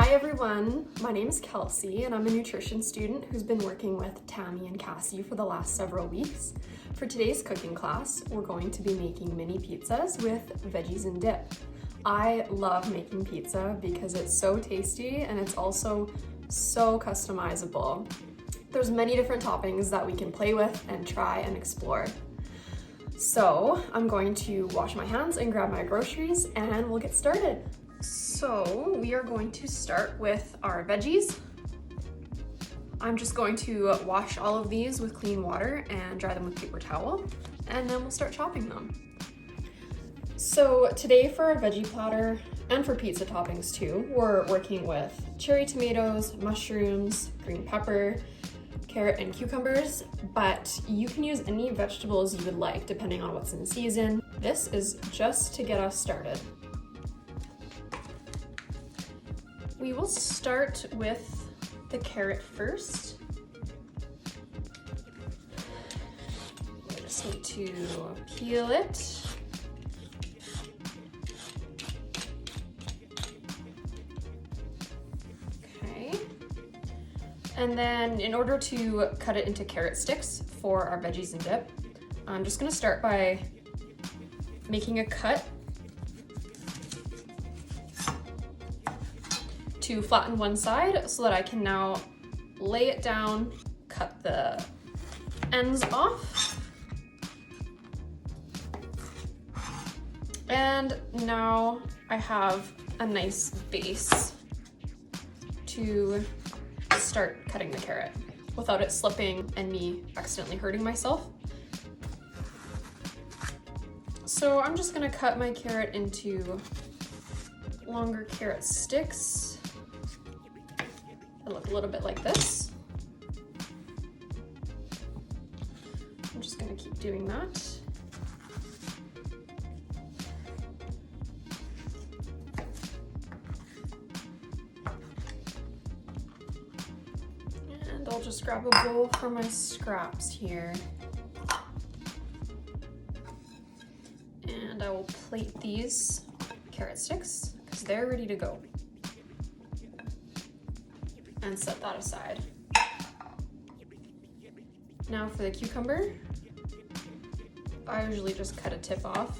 Hi everyone, my name is Kelsey and I'm a nutrition student who's been working with Tammy and Cassie for the last several weeks. For today's cooking class, we're going to be making mini pizzas with veggies and dip. I love making pizza because it's so tasty and it's also so customizable. There's many different toppings that we can play with and try and explore. So I'm going to wash my hands and grab my groceries and we'll get started. So we are going to start with our veggies. I'm just going to wash all of these with clean water and dry them with paper towel, and then we'll start chopping them. So today for our veggie platter, and for pizza toppings too, we're working with cherry tomatoes, mushrooms, green pepper, carrot and cucumbers, but you can use any vegetables you would like depending on what's in season. This is just to get us started. We will start with the carrot first. We just need to peel it. Okay. And then in order to cut it into carrot sticks for our veggies and dip, I'm just gonna start by making a cut to flatten one side so that I can now lay it down, cut the ends off. And now I have a nice base to start cutting the carrot without it slipping and me accidentally hurting myself. So I'm just gonna cut my carrot into longer carrot sticks. They look a little bit like this. I'm just gonna keep doing that. And I'll just grab a bowl for my scraps here. And I will plate these carrot sticks because they're ready to go. And set that aside. Now for the cucumber, I usually just cut a tip off.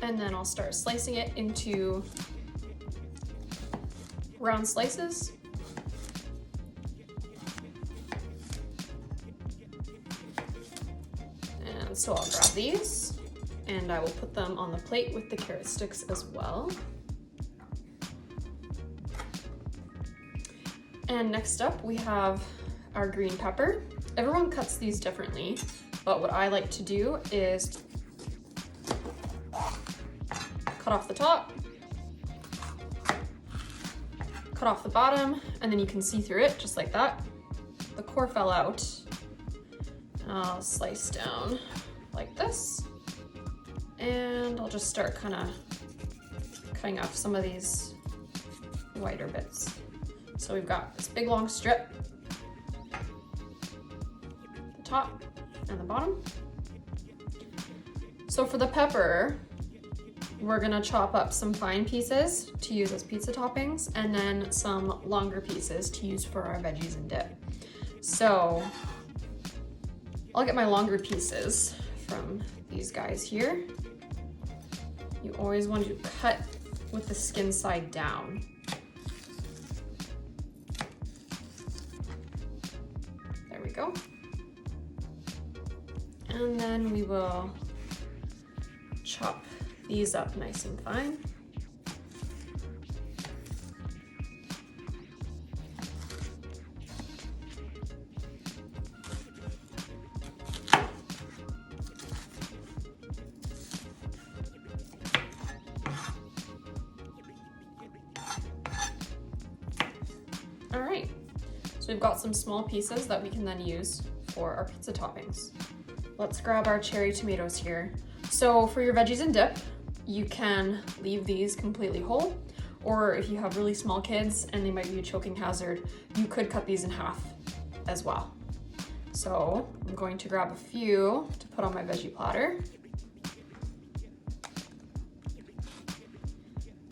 And then I'll start slicing it into round slices. And so I'll grab these and I will put them on the plate with the carrot sticks as well. And next up we have our green pepper. Everyone cuts these differently, but what I like to do is cut off the top, cut off the bottom, and then you can see through it just like that. The core fell out. And I'll slice down like this. And I'll just start kind of cutting off some of these whiter bits. So we've got this big long strip, the top and the bottom. So for the pepper, we're gonna chop up some fine pieces to use as pizza toppings and then some longer pieces to use for our veggies and dip. So I'll get my longer pieces from these guys here. You always want to cut with the skin side down. Go. And then we will chop these up nice and fine. All right. So we've got some small pieces that we can then use for our pizza toppings. Let's grab our cherry tomatoes here. So for your veggies and dip, you can leave these completely whole, or if you have really small kids and they might be a choking hazard, you could cut these in half as well. So I'm going to grab a few to put on my veggie platter.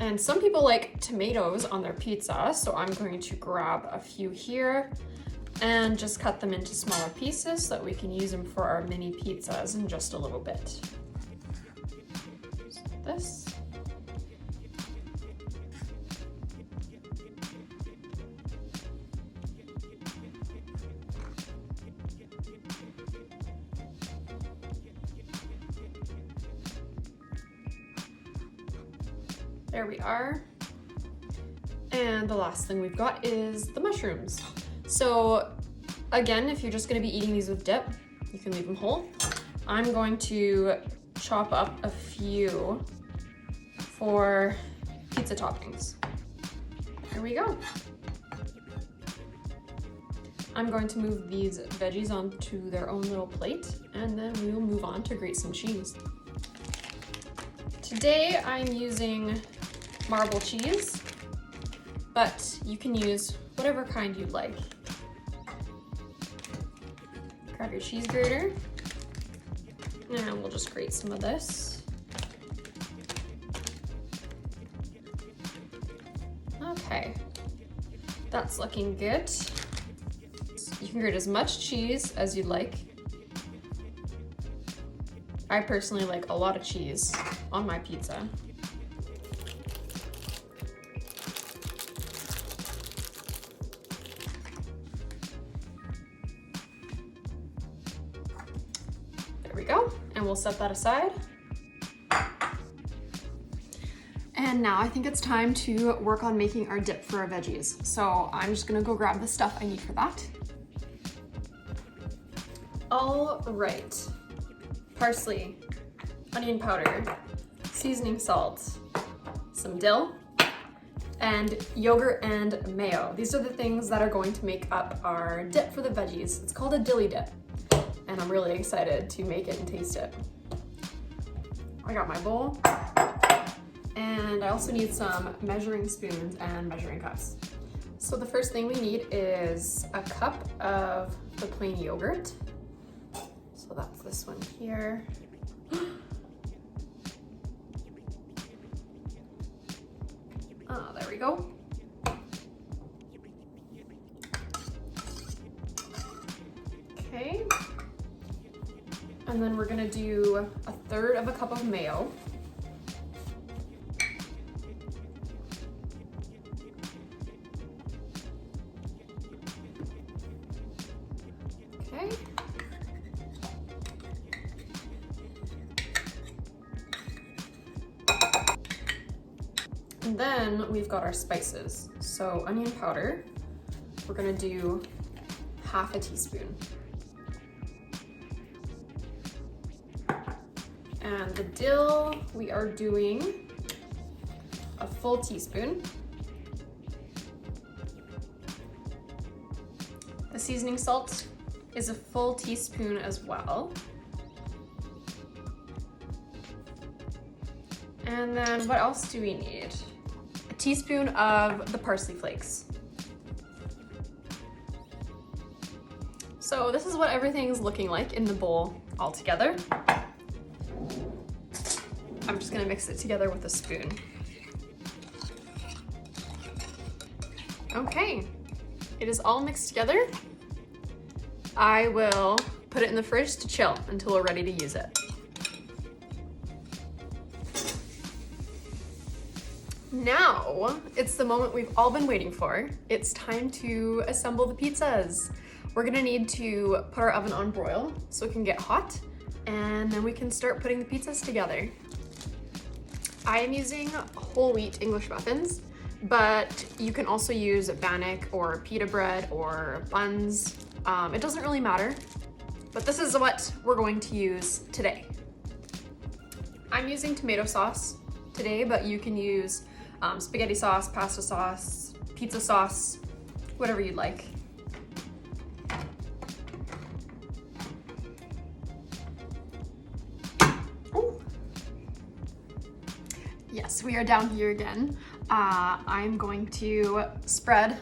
And some people like tomatoes on their pizza, so I'm going to grab a few here and just cut them into smaller pieces so that we can use them for our mini pizzas in just a little bit. So this. There we are. And the last thing we've got is the mushrooms. So again, if you're just gonna be eating these with dip, you can leave them whole. I'm going to chop up a few for pizza toppings. Here we go. I'm going to move these veggies onto their own little plate, and then we will move on to grate some cheese. Today I'm using marble cheese, but you can use whatever kind you'd like. Grab your cheese grater, and we'll just grate some of this. Okay, that's looking good. You can grate as much cheese as you'd like. I personally like a lot of cheese on my pizza. There we go, and we'll set that aside. And now I think it's time to work on making our dip for our veggies. So I'm just gonna go grab the stuff I need for that. All right, parsley, onion powder, seasoning salt, some dill, and yogurt and mayo. These are the things that are going to make up our dip for the veggies. It's called a dilly dip, and I'm really excited to make it and taste it. I got my bowl, and I also need some measuring spoons and measuring cups. So the first thing we need is a cup of the plain yogurt. So that's this one here. There we go. Okay. And then we're gonna do 1/3 of a cup of mayo. Okay. And then we've got our spices. So onion powder, we're gonna do 1/2 teaspoon. And the dill, we are doing a full teaspoon. The seasoning salt is a full teaspoon as well. And then what else do we need? A teaspoon of the parsley flakes. So this is what everything's looking like in the bowl all together. I'm just gonna mix it together with a spoon. Okay, it is all mixed together. I will put it in the fridge to chill until we're ready to use it. Now, it's the moment we've all been waiting for. It's time to assemble the pizzas. We're gonna need to put our oven on broil so it can get hot, and then we can start putting the pizzas together. I am using whole wheat English muffins, but you can also use bannock or pita bread or buns. It doesn't really matter, but this is what we're going to use today. I'm using tomato sauce today, but you can use spaghetti sauce, pasta sauce, pizza sauce, whatever you'd like. Ooh. Yes, we are down here again. I'm going to spread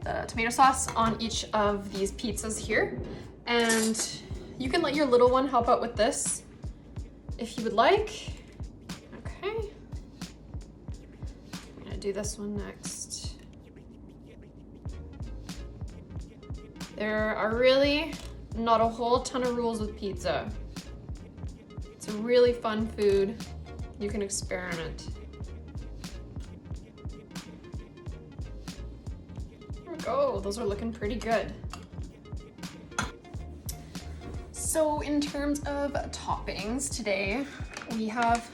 the tomato sauce on each of these pizzas here, and you can let your little one help out with this if you would like. Okay. do this one next. There are really not a whole ton of rules with pizza. It's a really fun food. You can experiment. There we go. Those are looking pretty good. So in terms of toppings today, we have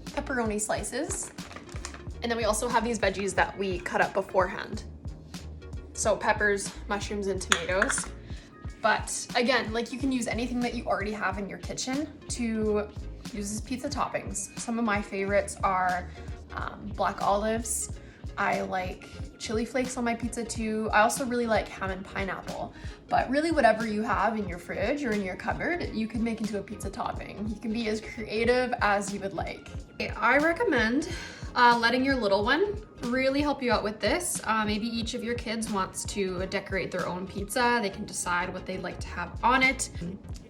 pepperoni slices, and then we also have these veggies that we cut up beforehand. So peppers, mushrooms, and tomatoes. But again, like, you can use anything that you already have in your kitchen to use as pizza toppings. Some of my favorites are black olives. I like chili flakes on my pizza too. I also really like ham and pineapple. But really, whatever you have in your fridge or in your cupboard, you can make into a pizza topping. You can be as creative as you would like. I recommend letting your little one really help you out with this. Maybe each of your kids wants to decorate their own pizza. They can decide what they'd like to have on it.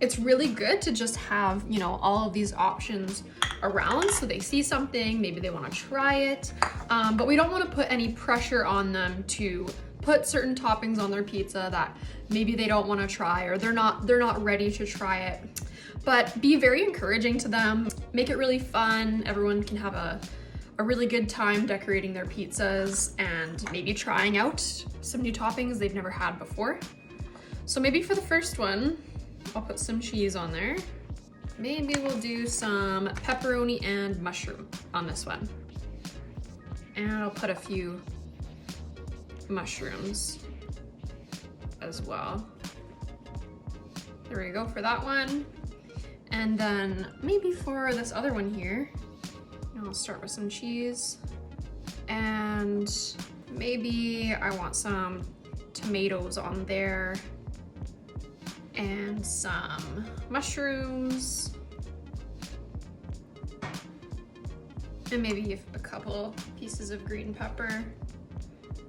It's really good to just have, you know, all of these options around, so they see something, maybe they want to try it, but we don't want to put any pressure on them to put certain toppings on their pizza that maybe they don't want to try, or they're not ready to try it. But be very encouraging to them. Make it really fun. Everyone can have a really good time decorating their pizzas and maybe trying out some new toppings they've never had before. So maybe for the first one, I'll put some cheese on there. Maybe we'll do some pepperoni and mushroom on this one. And I'll put a few mushrooms as well. There we go for that one. And then maybe for this other one here, I'll start with some cheese, and maybe I want some tomatoes on there and some mushrooms, and maybe a couple pieces of green pepper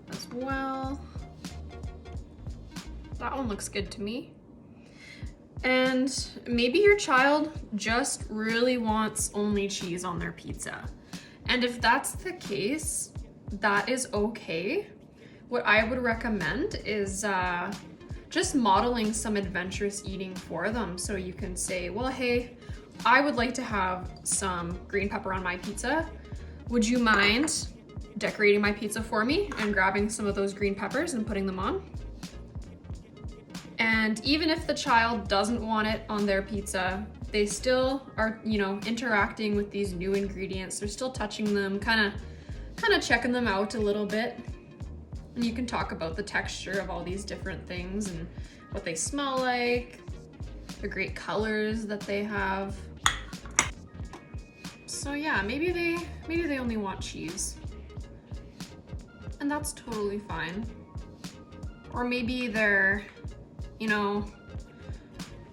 as well. That one looks good to me. And maybe your child just really wants only cheese on their pizza. And if that's the case, that is okay. What I would recommend is just modeling some adventurous eating for them. So you can say, well, hey, I would like to have some green pepper on my pizza. Would you mind decorating my pizza for me and grabbing some of those green peppers and putting them on? And even if the child doesn't want it on their pizza, they still are, you know, interacting with these new ingredients. They're still touching them, kind of checking them out a little bit. And you can talk about the texture of all these different things and what they smell like, the great colors that they have. So yeah, maybe they only want cheese. And that's totally fine. Or maybe they're, you know,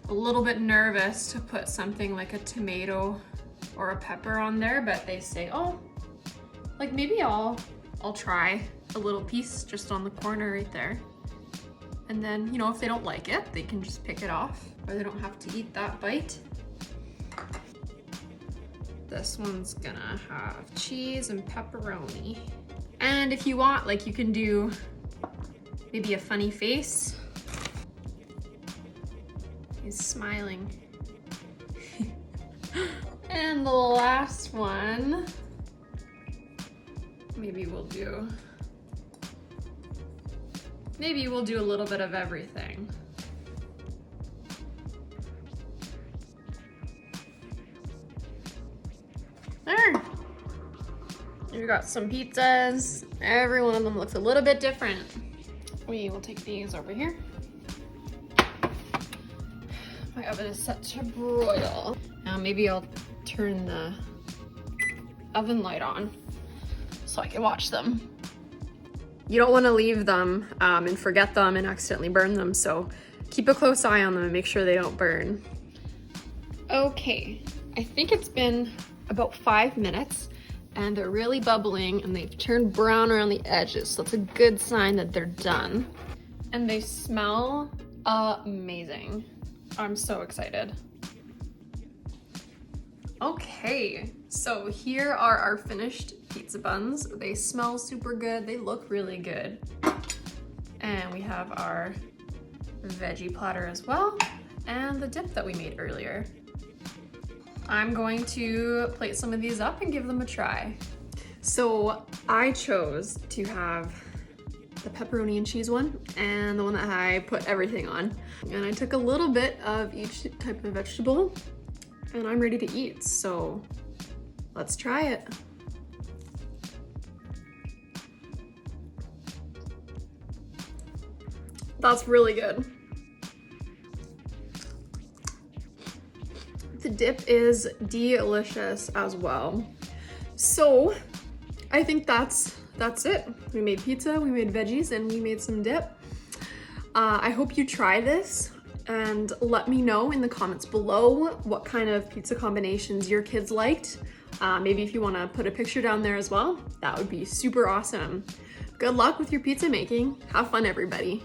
a little bit nervous to put something like a tomato or a pepper on there, but they say, oh, like, maybe I'll try a little piece just on the corner right there. And then, you know, if they don't like it, they can just pick it off, or they don't have to eat that bite. This one's gonna have cheese and pepperoni. And if you want, like, you can do maybe a funny face. He's smiling. And the last one, maybe we'll do a little bit of everything. There. We've got some pizzas. Every one of them looks a little bit different. We will take these over here. My oven is set to broil. Now maybe I'll turn the oven light on so I can watch them. You don't want to leave them and forget them and accidentally burn them, so keep a close eye on them and make sure they don't burn. Okay, I think it's been about 5 minutes and they're really bubbling and they've turned brown around the edges, so that's a good sign that they're done. And they smell amazing. I'm so excited. Okay, so here are our finished pizza buns. They smell super good. They look really good. And we have our veggie platter as well, and the dip that we made earlier. I'm going to plate some of these up and give them a try. So I chose to have the pepperoni and cheese one and the one that I put everything on. And I took a little bit of each type of vegetable and I'm ready to eat. So let's try it. That's really good. The dip is delicious as well. So I think that's it. We made pizza, we made veggies, and we made some dip. I hope you try this and let me know in the comments below what kind of pizza combinations your kids liked. Maybe if you want to put a picture down there as well, that would be super awesome. Good luck with your pizza making. Have fun, everybody.